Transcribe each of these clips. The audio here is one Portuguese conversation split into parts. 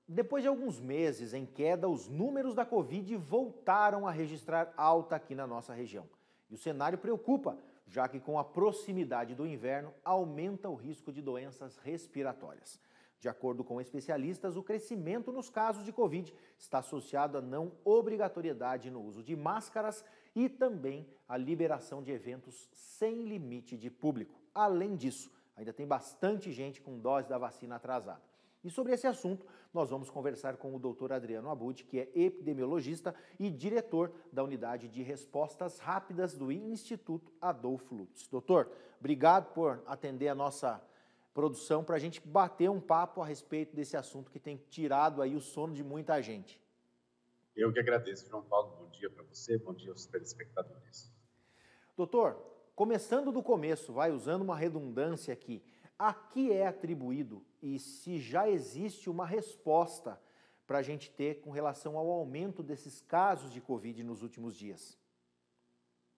Depois de alguns meses em queda, os números da Covid voltaram a registrar alta aqui na nossa região. E o cenário preocupa, já que com a proximidade do inverno aumenta o risco de doenças respiratórias. De acordo com especialistas, o crescimento nos casos de Covid está associado à não obrigatoriedade no uso de máscaras e também à liberação de eventos sem limite de público. Além disso, ainda tem bastante gente com dose da vacina atrasada. E sobre esse assunto, nós vamos conversar com o Dr. Adriano Abud, que é epidemiologista e diretor da Unidade de Respostas Rápidas do Instituto Adolfo Lutz. Doutor, obrigado por atender a nossa produção para a gente bater um papo a respeito desse assunto que tem tirado aí o sono de muita gente. Eu que agradeço, João Paulo. Bom dia para você, bom dia aos telespectadores. Doutor, começando do começo, vai usando uma redundância aqui, a que é atribuído e se já existe uma resposta para a gente ter com relação ao aumento desses casos de Covid nos últimos dias?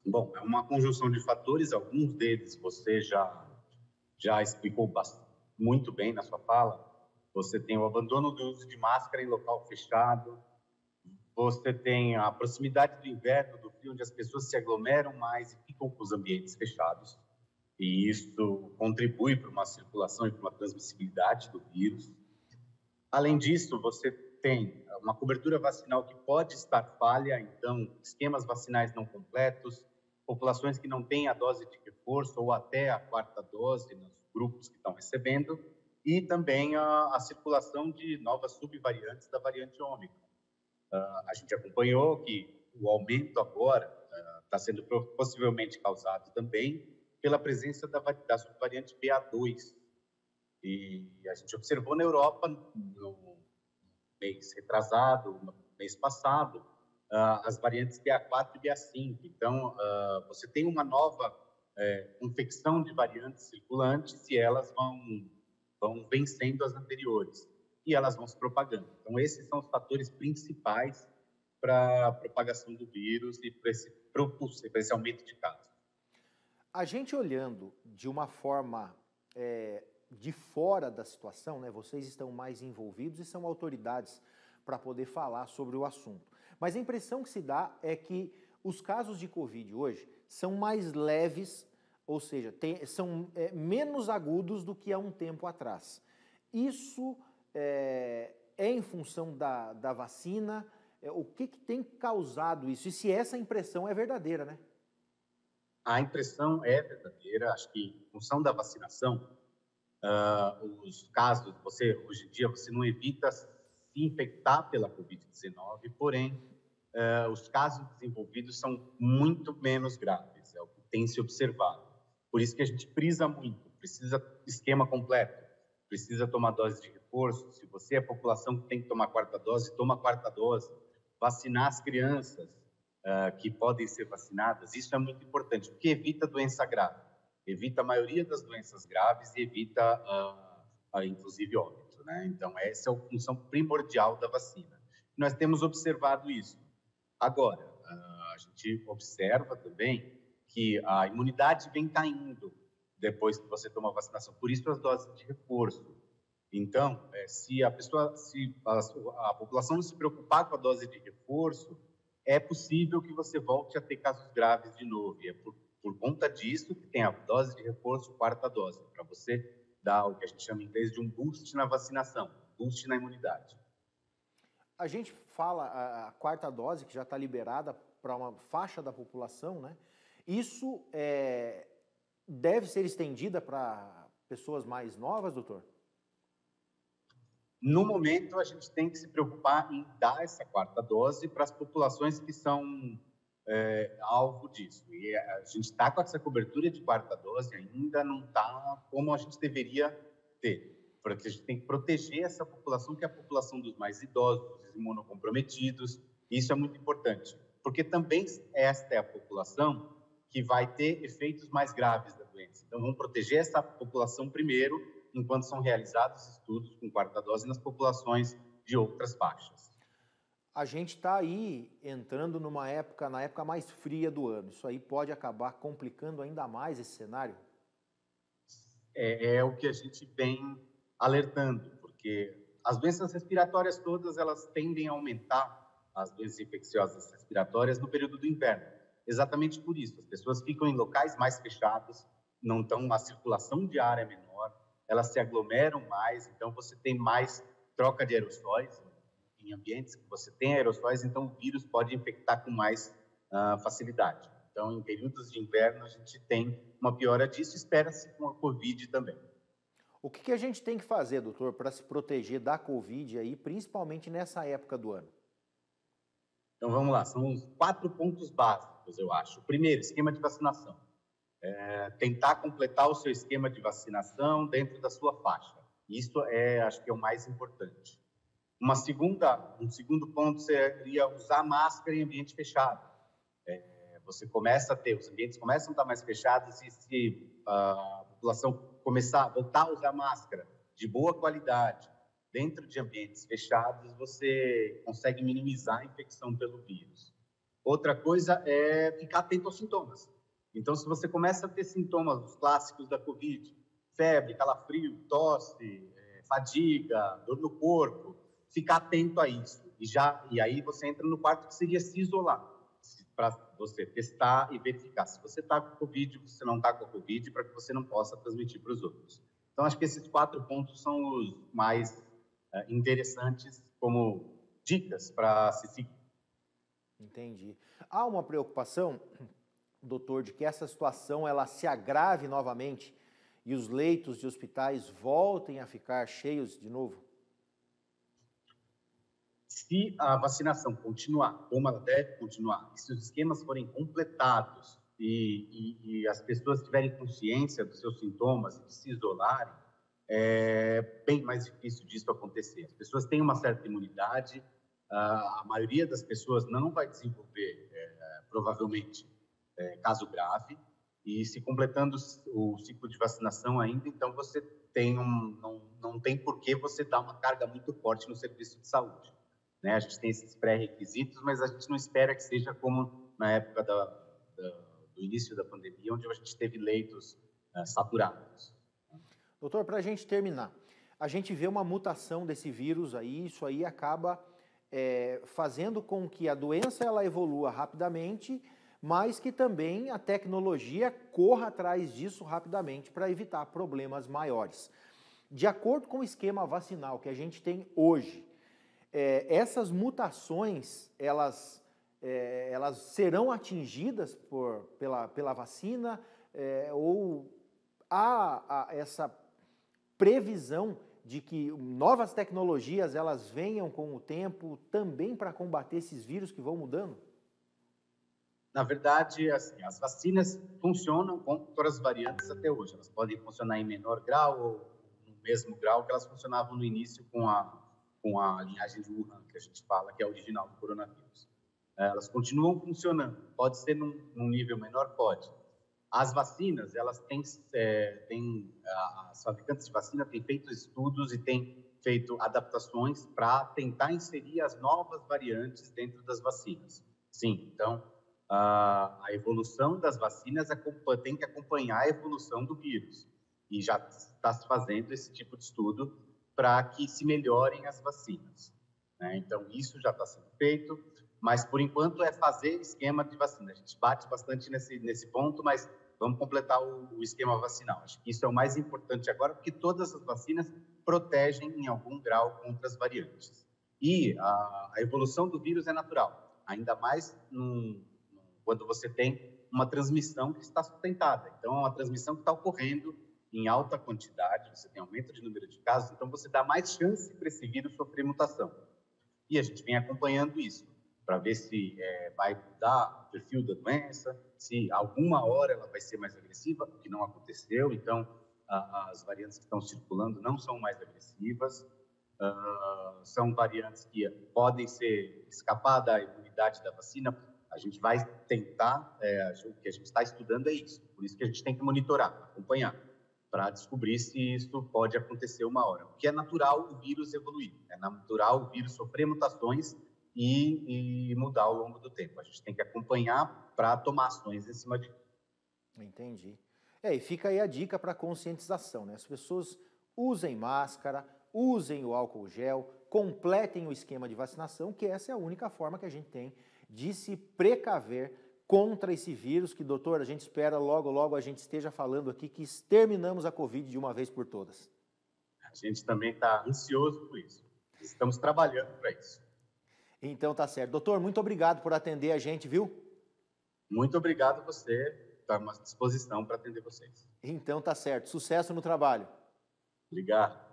Bom, é uma conjunção de fatores, alguns deles você já explicou muito bem na sua fala. Você tem o abandono do uso de máscara em local fechado, você tem a proximidade do inverno, do frio, onde as pessoas se aglomeram mais e ficam com os ambientes fechados. E isso contribui para uma circulação e para uma transmissibilidade do vírus. Além disso, você tem uma cobertura vacinal que pode estar falha, então, esquemas vacinais não completos, populações que não têm a dose de reforço ou até a quarta dose nos grupos que estão recebendo, e também a circulação de novas subvariantes da variante Ômicron. A gente acompanhou que o aumento agora está sendo possivelmente causado também pela presença da subvariante BA2. E a gente observou na Europa, no mês retrasado, no mês passado, as variantes BA4 e BA5. Então, você tem uma nova infecção de variantes circulantes e elas vão vencendo as anteriores. E elas vão se propagando. Então, esses são os fatores principais para a propagação do vírus e para esse aumento de casos. A gente olhando de uma forma de fora da situação, né? Vocês estão mais envolvidos e são autoridades para poder falar sobre o assunto. Mas a impressão que se dá é que os casos de Covid hoje são mais leves, ou seja, são menos agudos do que há um tempo atrás. Isso é em função da vacina? O que tem causado isso? E se essa impressão é verdadeira, né? A impressão é verdadeira. Acho que, em função da vacinação, os casos, hoje em dia, você não evita se infectar pela Covid-19, porém, os casos desenvolvidos são muito menos graves, é o que tem se observado. Por isso que a gente frisa muito, precisa esquema completo, precisa tomar dose de reforço. Se você é a população que tem que tomar quarta dose, toma a quarta dose. Vacinar as crianças que podem ser vacinadas, isso é muito importante, porque evita doença grave, evita a maioria das doenças graves e evita, inclusive, óbito, né? Então, essa é a função primordial da vacina. Nós temos observado isso. Agora, a gente observa também que a imunidade vem caindo depois que você toma a vacinação, por isso as doses de reforço. Então, se a população não se preocupar com a dose de reforço, é possível que você volte a ter casos graves de novo. E é por conta disso que tem a dose de reforço, quarta dose, para você dar o que a gente chama em inglês de um boost na vacinação, boost na imunidade. A gente fala a quarta dose, que já está liberada para uma faixa da população, né? Isso deve ser estendida para pessoas mais novas, doutor? No momento, a gente tem que se preocupar em dar essa quarta dose para as populações que são alvo disso. E a gente está com essa cobertura de quarta dose, ainda não está como a gente deveria ter, porque a gente tem que proteger essa população, que é a população dos mais idosos, dos imunocomprometidos. Isso é muito importante, porque também esta é a população que vai ter efeitos mais graves da doença. Então, vamos proteger essa população primeiro, enquanto são realizados estudos com quarta dose nas populações de outras faixas. A gente está aí entrando na época mais fria do ano. Isso aí pode acabar complicando ainda mais esse cenário? É o que a gente vem alertando, porque as doenças respiratórias todas, elas tendem a aumentar, as doenças infecciosas respiratórias, no período do inverno. Exatamente por isso, as pessoas ficam em locais mais fechados, não estão, a circulação de ar é menor, elas se aglomeram mais, então você tem mais troca de aerossóis em ambientes que você tem aerossóis, então o vírus pode infectar com mais facilidade. Então, em períodos de inverno, a gente tem uma piora disso, espera-se com a Covid também. O que a gente tem que fazer, doutor, para se proteger da Covid aí, principalmente nessa época do ano? Então, vamos lá, são os 4 pontos básicos, eu acho. O primeiro, esquema de vacinação. Tentar completar o seu esquema de vacinação dentro da sua faixa. Isso acho que é o mais importante. Um segundo ponto seria usar máscara em ambiente fechado. Você começa a ter, os ambientes começam a estar mais fechados e se a população começar a voltar a usar máscara de boa qualidade dentro de ambientes fechados, você consegue minimizar a infecção pelo vírus. Outra coisa é ficar atento aos sintomas. Então, se você começa a ter sintomas os clássicos da Covid, febre, calafrio, tosse, fadiga, dor no corpo, ficar atento a isso. E aí você entra no quarto que seria se isolar, para você testar e verificar se você está com Covid, se você não está com Covid, para que você não possa transmitir para os outros. Então, acho que esses 4 pontos são os mais interessantes como dicas para se seguir. Entendi. Há uma preocupação, doutor, de que essa situação ela se agrave novamente e os leitos de hospitais voltem a ficar cheios de novo? Se a vacinação continuar como ela deve continuar, e se os esquemas forem completados e as pessoas tiverem consciência dos seus sintomas e de se isolarem, é bem mais difícil disso acontecer. As pessoas têm uma certa imunidade, a maioria das pessoas não vai desenvolver, provavelmente, caso grave, e se completando o ciclo de vacinação ainda, então você tem não tem por que você dar uma carga muito forte no serviço de saúde. Né? A gente tem esses pré-requisitos, mas a gente não espera que seja como na época do início da pandemia, onde a gente teve leitos saturados. Doutor, para a gente terminar, a gente vê uma mutação desse vírus aí, isso aí acaba fazendo com que a doença ela evolua rapidamente, mas que também a tecnologia corra atrás disso rapidamente para evitar problemas maiores. De acordo com o esquema vacinal que a gente tem hoje, essas mutações, elas serão atingidas pela vacina ou há essa previsão de que novas tecnologias elas venham com o tempo também para combater esses vírus que vão mudando? Na verdade, assim, as vacinas funcionam com todas as variantes até hoje. Elas podem funcionar em menor grau ou no mesmo grau que elas funcionavam no início com a linhagem de Wuhan, que a gente fala que é a original do coronavírus. Elas continuam funcionando. Pode ser num nível menor? Pode. As vacinas, elas as fabricantes de vacina têm feito estudos e têm feito adaptações para tentar inserir as novas variantes dentro das vacinas. Sim, então, a evolução das vacinas tem que acompanhar a evolução do vírus. E já está se fazendo esse tipo de estudo para que se melhorem as vacinas. Né? Então, isso já está sendo feito, mas, por enquanto, é fazer esquema de vacina. A gente bate bastante nesse ponto, mas vamos completar o esquema vacinal. Acho que isso é o mais importante agora, porque todas as vacinas protegem em algum grau contra as variantes. E a evolução do vírus é natural, ainda mais quando você tem uma transmissão que está sustentada. Então, é uma transmissão que está ocorrendo em alta quantidade, você tem aumento de número de casos, então você dá mais chance para esse vírus sofrer mutação. E a gente vem acompanhando isso, para ver se vai mudar o perfil da doença, se alguma hora ela vai ser mais agressiva, o que não aconteceu, então as variantes que estão circulando não são mais agressivas, são variantes que podem escapar da imunidade da vacina. A gente vai tentar, o que a gente está estudando é isso, por isso que a gente tem que monitorar, acompanhar, para descobrir se isso pode acontecer uma hora. Porque é natural o vírus evoluir, é natural o vírus sofrer mutações e mudar ao longo do tempo. A gente tem que acompanhar para tomar ações em cima disso. Entendi. E fica aí a dica para a conscientização, né? As pessoas usem máscara, usem o álcool gel, completem o esquema de vacinação, que essa é a única forma que a gente tem de se precaver contra esse vírus, que, doutor, a gente espera logo, logo a gente esteja falando aqui que exterminamos a Covid de uma vez por todas. A gente também está ansioso por isso. Estamos trabalhando para isso. Então tá certo. Doutor, muito obrigado por atender a gente, viu? Muito obrigado a você. Estamos à disposição para atender vocês. Então tá certo. Sucesso no trabalho. Obrigado.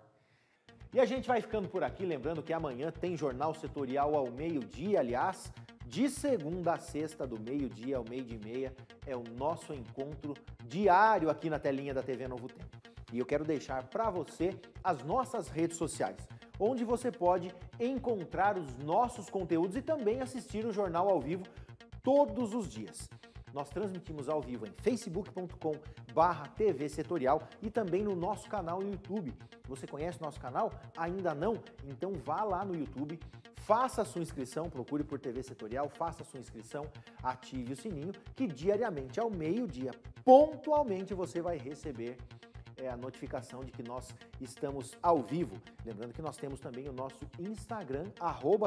E a gente vai ficando por aqui, lembrando que amanhã tem Jornal Setorial ao meio-dia, aliás, de segunda a sexta, do meio-dia ao meio-dia e meia, é o nosso encontro diário aqui na telinha da TV Novo Tempo. E eu quero deixar para você as nossas redes sociais, onde você pode encontrar os nossos conteúdos e também assistir o jornal ao vivo todos os dias. Nós transmitimos ao vivo em facebook.com/TV Setorial e também no nosso canal no YouTube. Você conhece nosso canal? Ainda não? Então vá lá no YouTube, faça a sua inscrição, procure por TV Setorial, faça a sua inscrição, ative o sininho, que diariamente ao meio-dia, pontualmente, você vai receber a notificação de que nós estamos ao vivo. Lembrando que nós temos também o nosso Instagram,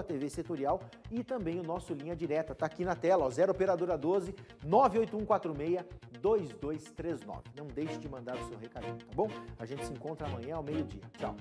@TV Setorial, e também o nosso linha direta. Está aqui na tela, ó, 0 Operadora 12 98146-2239. Não deixe de mandar o seu recadinho, tá bom? A gente se encontra amanhã ao meio-dia. Tchau!